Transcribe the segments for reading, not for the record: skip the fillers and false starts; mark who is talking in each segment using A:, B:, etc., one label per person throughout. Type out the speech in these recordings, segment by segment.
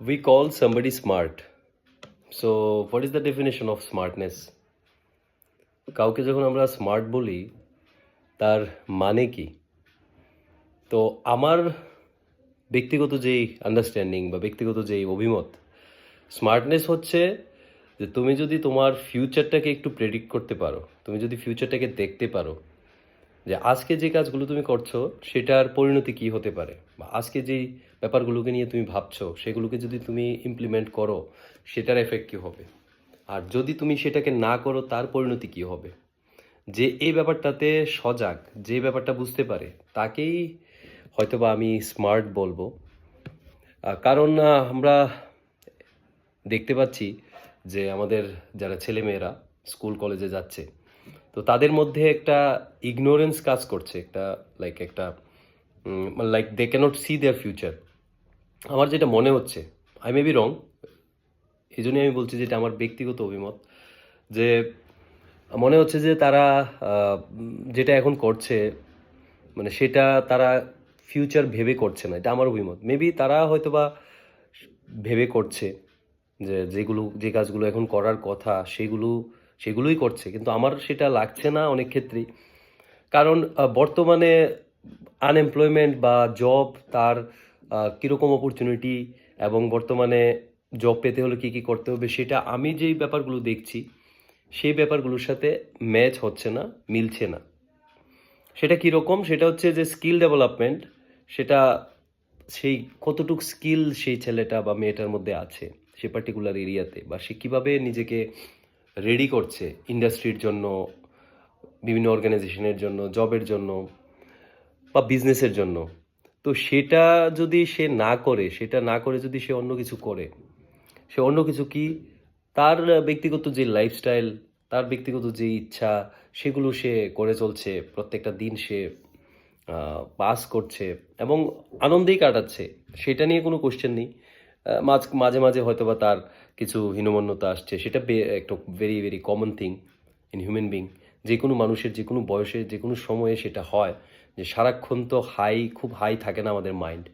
A: We call somebody smart. So, what is the definition of smartness? কাউকে যখন আমরা smart বলি তার মানে কি? তো আমার ব্যক্তিগত যেই আন্ডারস্ট্যান্ডিং বা ব্যক্তিগত যেই অভিমত, স্মার্টনেস হচ্ছে যে তুমি যদি তোমার ফিউচারটাকে একটু প্রেডিক্ট করতে পারো, তুমি যদি ফিউচারটাকে দেখতে পারো যে আজকে যে কাজগুলো তুমি করছো সেটার পরিণতি কি হতে পারে, বা আজকে যেই ব্যাপারগুলোকে নিয়ে তুমি ভাবছো সেগুলোকে যদি তুমি ইমপ্লিমেন্ট করো সেটার এফেক্ট কী হবে, আর যদি তুমি সেটাকে না করো তার পরিণতি কী হবে। যে এই ব্যাপারটাতে সজাগ, যে ব্যাপারটা বুঝতে পারে তাকেই হয়তোবা আমি স্মার্ট বলবো। কারণ আমরা দেখতে পাচ্ছি যে আমাদের যারা ছেলেমেয়েরা স্কুল কলেজে যাচ্ছে, তো তাদের মধ্যে একটা ইগনোরেন্স কাজ করছে, একটা একটা like they can't see their future. আমার যেটা মনে হচ্ছে, আই মে বি রং, এই জন্যই আমি বলছি যেটা আমার ব্যক্তিগত অভিমত, যে মনে হচ্ছে যে তারা যেটা এখন করছে মানে সেটা তারা ফিউচার ভেবে করছে না, এটা আমার অভিমত। মেবি তারা হয়তোবা ভেবে করছে যে কাজগুলো এখন করার কথা সেগুলোই করছে, কিন্তু আমার সেটা লাগছে না অনেক ক্ষেত্রেই। কারণ বর্তমানে আনএমপ্লয়মেন্ট বা জব তার কীরকম অপরচুনিটি, এবং বর্তমানে জব পেতে হলে কী কী করতে হবে সেটা আমি যেই ব্যাপারগুলো দেখছি সেই ব্যাপারগুলোর সাথে ম্যাচ হচ্ছে না, মিলছে না। সেটা কীরকম? সেটা হচ্ছে যে স্কিল ডেভেলপমেন্ট, সেটা সেই কতটুক স্কিল সেই ছেলেটা বা মেয়েটার মধ্যে আছে সে পার্টিকুলার এরিয়াতে, বা সে কীভাবে নিজেকে রেডি করছে ইন্ডাস্ট্রির জন্য, বিভিন্ন অর্গানাইজেশনের জন্য, জবের জন্য বা বিজনেসের জন্য। তো সেটা যদি সে না করে, সেটা না করে যদি সে অন্য কিছু করে, সে অন্য কিছু কি, তার ব্যক্তিগত যে লাইফস্টাইল, তার ব্যক্তিগত যে ইচ্ছা, সেগুলো সে করে চলছে, প্রত্যেকটা দিন সে পাস করছে এবং আনন্দেই কাটাচ্ছে, সেটা নিয়ে কোনো কোশ্চেন নেই। মাঝে মাঝে হয়তো বা তার কিছু হীনমন্যতা আসছে, সেটা একটা very very common thing in human being. যে কোনো মানুষের যে কোনো বয়সে যে কোনো সময়ে সেটা হয়, যে সারাক্ষণ তো খুব হাই থাকে না আমাদের মাইন্ড,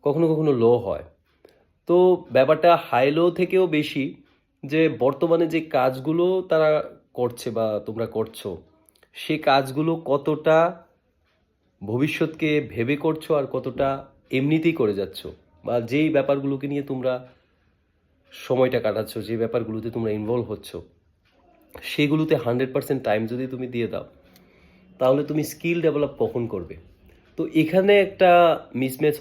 A: কখনো কখনো লো হয়। তো ব্যাপারটা হাই লো থেকেও বেশি যে বর্তমানে যে কাজগুলো তারা করছে বা তোমরা করছো, সে কাজগুলো কতটা ভবিষ্যৎকে ভেবে করছো আর কতটা এমনিতেই করে যাচ্ছ, বা যেই ব্যাপারগুলোকে নিয়ে তোমরা সময়টা কাটাচ্ছ, যে ব্যাপারগুলোতে তোমরা ইনভলভ হচ্ছ, সেগুলোতে 100% টাইম যদি তুমি দিয়ে দাও, তাহলে তুমি স্কিল ডেভেলপ কখন করবে? তো এখানে একটা মিসম্যাচ